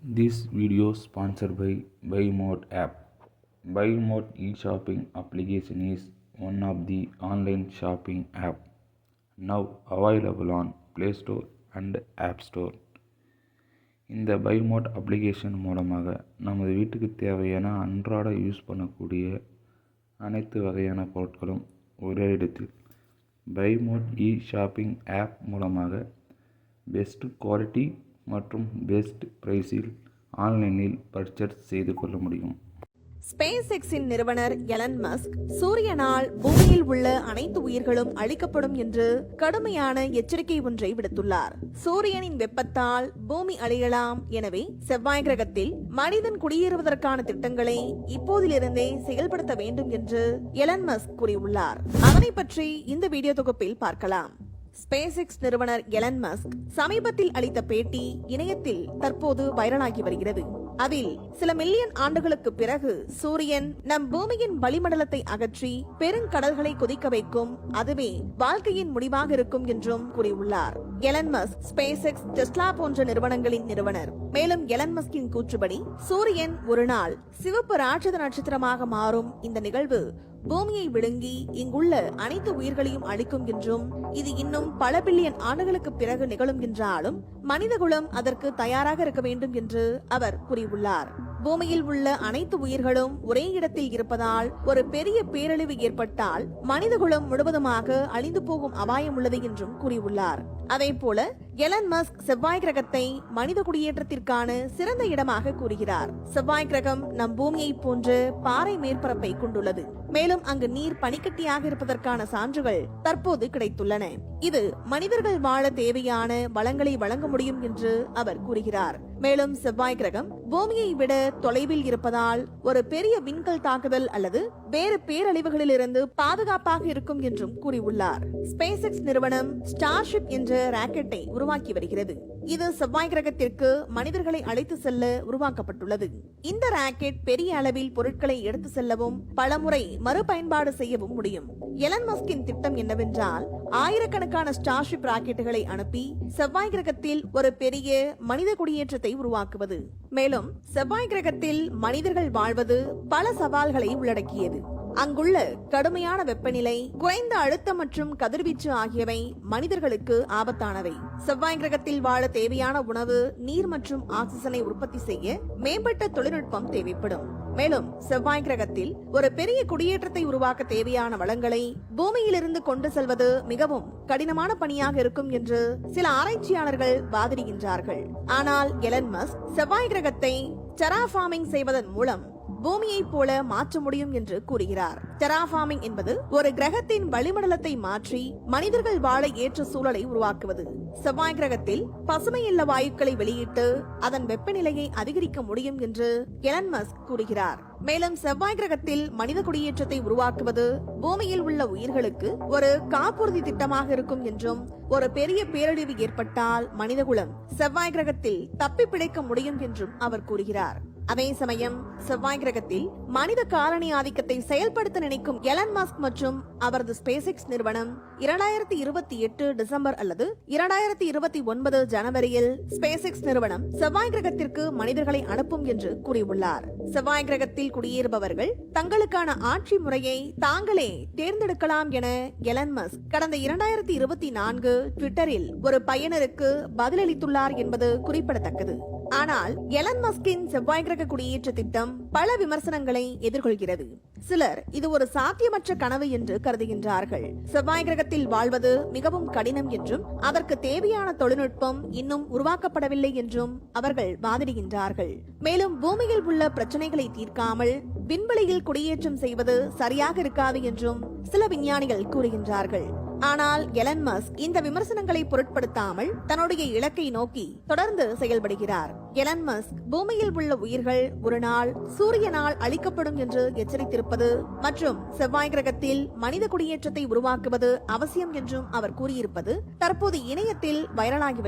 This video sponsored by BuyMode app. BuyMode e-shopping application is one of the online shopping app now available on Play Store and App Store. இந்த BuyMode application மூலமாக நமது வீட்டுக்கு தேவையான அன்றாட use பண்ணக்கூடிய அனைத்து வகையான பொருட்களும் ஒரே இடத்தில் BuyMode இ-ஷாப்பிங் ஆப் மூலமாக பெஸ்ட் குவாலிட்டி மற்றும் பெஸ்ட் பிரைஸில் ஆன்லைனில் பர்ச்சேஸ் செய்து கொள்ள முடியும். ஸ்பேஸ்எக்ஸின் நிறுவனர் எலன் மஸ்க் சூரியனால் பூமியில் உள்ள அனைத்து உயிர்களும் அழிக்கப்படும் என்று கடுமையான எச்சரிக்கை ஒன்றை விடுத்துள்ளார். சூரியனின் வெப்பத்தால் பூமி அழியலாம், எனவே செவ்வாய் கிரகத்தில் மனிதன் குடியேறுவதற்கான திட்டங்களை இப்போதிலிருந்தே செயல்படுத்த வேண்டும் என்று எலன் மஸ்க் கூறியுள்ளார். அதனை பற்றி இந்த வீடியோ தொகுப்பில் பார்க்கலாம். ஸ்பேஸ்எக்ஸ் நிறுவனர் எலன் மஸ்க் சமீபத்தில் அளித்த பேட்டி இணையத்தில் தற்போது வைரலாகி வருகிறது. அதில் சில மில்லியன் ஆண்டுகளுக்கு பிறகு சூரியன் நம் பூமியின் வளிமண்டலத்தை அகற்றி பெருங்கடல்களை கொதிக்க வைக்கும், அதுவே வாழ்க்கையின் முடிவாக இருக்கும் என்றும் கூறியுள்ளார். எலன் மஸ்க் ஸ்பேஸ்எக்ஸ், டெஸ்லா போன்ற நிறுவனங்களின் நிறுவனர். மேலும் எலன் மஸ்கின் கூற்றுப்படி சூரியன் ஒரு நாள் சிவப்பு ராட்சத நட்சத்திரமாக மாறும். இந்த நிகழ்வு பூமியை விழுங்கி இங்குள்ள அனைத்து உயிர்களையும் அழிக்கும் என்றும் இது இன்னும் பல பில்லியன் ஆண்டுகளுக்கு பிறகு நிகழும் என்றாலும் மனிதகுலம் அதற்கு தயாராக இருக்க வேண்டும் என்று அவர் கூறியுள்ளார். பூமியில் உள்ள அனைத்து உயிர்களும் ஒரே இடத்தில் இருப்பதால் ஒரு பெரிய பேரழிவு ஏற்பட்டால் மனிதகுலம் முழுவதுமாக அழிந்து போகும் அபாயம் உள்ளது என்றும் கூறியுள்ளார். அதேபோல எலன் மஸ்க் செவ்வாய் கிரகத்தை மனித குடியேற்றத்திற்கான சிறந்த இடமாக கூறுகிறார். செவ்வாய் கிரகம் நம் பூமியை போன்ற பாறை மேற்பரப்பை கொண்டுள்ளது. மேலும் அங்கு நீர் பனிக்கட்டியாக இருப்பதற்கான சான்றுகள் தற்போது கிடைத்துள்ளன. இது மனிதர்கள் வாழ தேவையான வளங்களை வழங்க முடியும் என்று அவர் கூறுகிறார். மேலும் செவ்வாய் கிரகம் பூமியை விட தொலைவில் இருப்பதால் ஒரு பெரிய விண்கல் தாக்குதல் அல்லது வேறு பேரழிவுகளிலிருந்து பாதுகாப்பாக இருக்கும் என்றும் கூறியுள்ளார். ஸ்பேஸ்எக்ஸ் நிறுவனம் ஸ்டார்ஷிப் என்ற ராக்கெட்டை உருவாக்கி வருகிறது. இது செவ்வாய் கிரகத்திற்கு மனிதர்களை அழைத்து செல்ல உருவாக்கப்பட்டுள்ளது. இந்த ராக்கெட் பெரிய அளவில் பொருட்களை எடுத்து செல்லவும் பலமுறை மறுபயன்பாடு செய்யவும் முடியும். எலன் மஸ்கின் திட்டம் என்னவென்றால் ஆயிரக்கணக்கான ஸ்டார்ஷிப் ராக்கெட்டுகளை அனுப்பி செவ்வாய் கிரகத்தில் ஒரு பெரிய மனித குடியேற்றத்தை உருவாக்குவது. மேலும் செவ்வாய் கிரகத்தில் மனிதர்கள் வாழ்வது பல சவால்களை உள்ளடக்கியது. அங்குள்ள கடுமையான வெப்பநிலை, குறைந்த அழுத்தம் மற்றும் கதிர்வீச்சு ஆகியவை மனிதர்களுக்கு ஆபத்தானவை. செவ்வாய் கிரகத்தில் வாழ தேவையான உணவு, நீர் மற்றும் ஆக்சிஜனை உற்பத்தி செய்ய மேம்பட்ட தொழில்நுட்பம் தேவைப்படும். மேலும் செவ்வாய் கிரகத்தில் ஒரு பெரிய குடியேற்றத்தை உருவாக்க தேவையான வளங்களை பூமியிலிருந்து கொண்டு செல்வது மிகவும் கடினமான பணியாக இருக்கும் என்று சில ஆராய்ச்சியாளர்கள் வாதிடுகின்றார்கள். ஆனால் எலன் மஸ்க் செவ்வாய் கிரகத்தை டெராஃபார்மிங் செய்வதன் மூலம் பூமியை போல மாற்ற முடியும் என்று கூறுகிறார். டெராஃபார்மிங் என்பது ஒரு கிரகத்தின் வளிமண்டலத்தை மாற்றி மனிதர்கள் வாழ ஏற்ற சூழலை உருவாக்குவது. செவ்வாய் கிரகத்தில் பசுமையில்ல வாயுக்களை வெளியிட்டு அதன் வெப்பநிலையை அதிகரிக்க முடியும் என்று எலன் மஸ்க் கூறுகிறார். மேலும் செவ்வாய் கிரகத்தில் மனித குடியேற்றத்தை உருவாக்குவது பூமியில் உள்ள உயிர்களுக்கு ஒரு காப்புறுதி திட்டமாக இருக்கும் என்றும் ஒரு பெரிய பேரழிவு ஏற்பட்டால் மனிதகுலம் செவ்வாய் கிரகத்தில் தப்பி பிழைக்க முடியும் என்றும் அவர் கூறுகிறார். அதே சமயம் செவ்வாய் கிரகத்தில் மனித காலனி ஆதிக்கத்தை செயல்படுத்த நினைக்கும் எலன் மஸ்க் மற்றும் அவரது ஸ்பேஸ்எக்ஸ் நிறுவனம் 2028 டிசம்பர் அல்லது 2029 ஜனவரியில் ஸ்பேஸ்எக்ஸ் நிறுவனம் செவ்வாய் கிரகத்திற்கு மனிதர்களை அனுப்பும் என்று கூறியுள்ளார். செவ்வாய் கிரகத்தில் குடியேறுபவர்கள் தங்களுக்கான ஆட்சி முறையை தாங்களே தேர்ந்தெடுக்கலாம் என எலன் மஸ்க் கடந்த 2024 ட்விட்டரில் ஒரு பயனருக்கு பதிலளித்துள்ளார் என்பது குறிப்பிடத்தக்கது. ஆனால் எலன் மஸ்கின் செவ்வாய் கிரக குடியேற்ற திட்டம் பல விமர்சனங்களை எதிர்கொள்கிறது. சிலர் இது ஒரு சாத்தியமற்ற கனவு என்று கருதுகின்றார்கள். செவ்வாய் கிரகத்தில் வாழ்வது மிகவும் கடினம் என்றும் அதற்கு தேவையான தொழில்நுட்பம் இன்னும் உருவாக்கப்படவில்லை என்றும் அவர்கள் வாதிடுகின்றார்கள். மேலும் பூமியில் உள்ள பிரச்சனைகளை தீர்க்காமல் விண்வெளியில் குடியேற்றம் செய்வது சரியாக இருக்காது என்றும் சில விஞ்ஞானிகள் கூறுகின்றார்கள். ஆனால் எலன் மஸ்க் இந்த விமர்சனங்களை பொருட்படுத்தாமல் தன்னுடைய இலக்கை நோக்கி தொடர்ந்து செயல்படுகிறார். எலன் மஸ்க் பூமியில் உள்ள உயிர்கள் ஒரு நாள் சூரியனால் அழிக்கப்படும் என்று எச்சரித்திருப்பது மற்றும் செவ்வாய் கிரகத்தில் மனித குடியேற்றத்தை உருவாக்குவது அவசியம் என்றும் அவர் கூறியிருப்பது தற்போது இணையத்தில் வைரலாகி